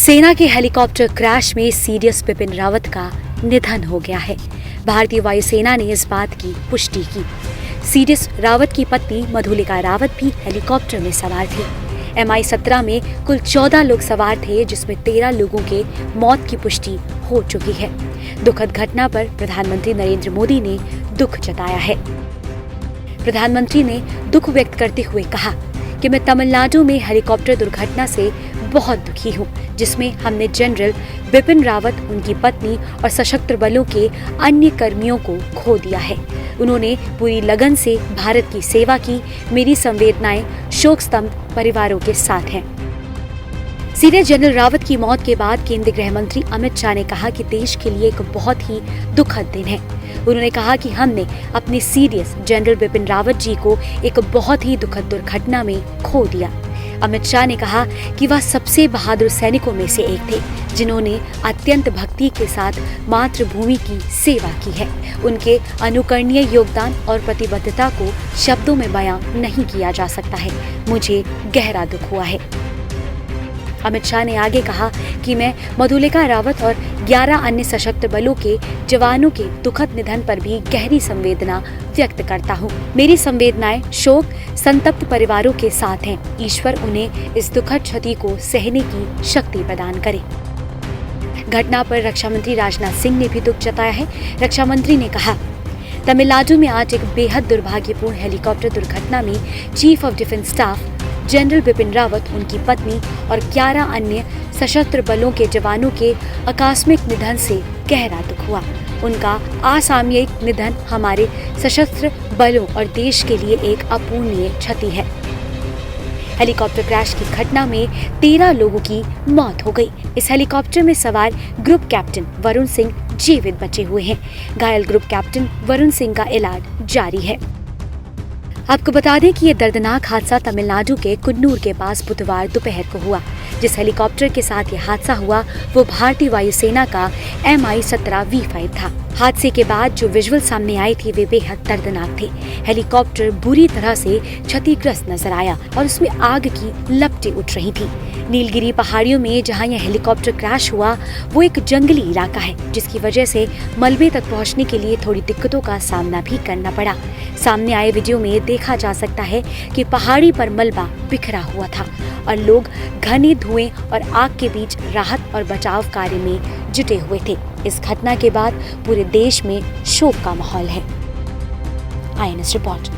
सेना के helicopter crash में सीडीएस बिपिन रावत का निधन हो गया है। भारतीय वायुसेना ने इस बात की पुष्टि की। सीडीएस रावत की पत्नी मधुलिका रावत भी हेलीकॉप्टर में सवार थी। MI-17 में कुल 14 लोग सवार थे, जिसमें 13 लोगों के मौत की पुष्टि हो चुकी है। दुखद घटना पर प्रधानमंत्री नरेंद्र मोदी ने दुख जताया है। प्रधानमंत्री ने दुख व्यक्त करते हुए कहा कि मैं तमिलनाडु में हेलीकॉप्टर दुर्घटना से बहुत दुखी हूँ, जिसमें हमने जनरल बिपिन रावत, उनकी पत्नी और सशस्त्र बलों के अन्य कर्मियों को खो दिया है। उन्होंने पूरी लगन से भारत की सेवा की। मेरी संवेदनाएं शोक स्तब्ध परिवारों के साथ हैं। सीडीएस जनरल रावत की मौत के बाद केंद्रीय गृह मंत्री अमित शाह ने कहा कि देश के लिए एक बहुत ही दुखद दिन है। उन्होंने कहा कि हमने अपने सीडीएस जनरल बिपिन रावत जी को एक बहुत ही दुखद दुर्घटना में खो दिया। अमित शाह ने कहा कि वह सबसे बहादुर सैनिकों में से एक थे, जिन्होंने अत्यंत भक्ति के साथ मातृभूमि की सेवा की है। उनके अनुकरणीय योगदान और प्रतिबद्धता को शब्दों में बयां नहीं किया जा सकता है। मुझे गहरा दुख हुआ है। अमित शाह ने आगे कहा कि मैं मधुलिका रावत और 11 अन्य सशस्त्र बलों के जवानों के दुखद निधन पर भी गहरी संवेदना व्यक्त करता हूँ। मेरी संवेदनाएं शोक संतप्त परिवारों के साथ हैं। ईश्वर उन्हें इस दुखद क्षति को सहने की शक्ति प्रदान करे। घटना पर रक्षा मंत्री राजनाथ सिंह ने भी दुख जताया है। रक्षा मंत्री ने कहा, तमिलनाडु में आज एक बेहद दुर्भाग्यपूर्ण हेलीकॉप्टर दुर्घटना में chief of defence staff general Bipin Rawat, उनकी पत्नी और 11 अन्य सशस्त्र बलों के जवानों के आकस्मिक निधन से गहरा दुख हुआ। उनका असामयिक निधन हमारे सशस्त्र बलों और देश के लिए एक अपूरणीय क्षति है। हेलीकॉप्टर क्रैश की घटना में 13 लोगों की मौत हो गई। इस हेलीकॉप्टर में सवार ग्रुप कैप्टन वरुण सिंह जीवित बचे हुए हैं। घायल ग्रुप कैप्टन वरुण सिंह का इलाज जारी है। आपको बता दें कि ये दर्दनाक हादसा तमिलनाडु के कुन्नूर के पास बुधवार दोपहर को हुआ। जिस हेलीकॉप्टर के साथ ये हादसा हुआ वो भारतीय वायुसेना का MI-17 V5 था। हादसे के बाद जो विजुअल सामने आए थे वे बेहद दर्दनाक थे। हेलीकॉप्टर बुरी तरह से क्षतिग्रस्त नजर आया और उसमें आग की लपटें उठ रही थी। नीलगिरी पहाड़ियों में जहां यह हेलीकॉप्टर क्रैश हुआ वो एक जंगली इलाका है, जिसकी वजह से मलबे तक पहुंचने के लिए थोड़ी दिक्कतों का सामना भी करना पड़ा। सामने आए वीडियो में देखा जा सकता है कि पहाड़ी पर मलबा बिखरा हुआ था और लोग घने धुएं और आग के बीच राहत और बचाव कार्य में जुटे हुए थे। इस घटना के बाद पूरे देश में शोक का माहौल है। INS report.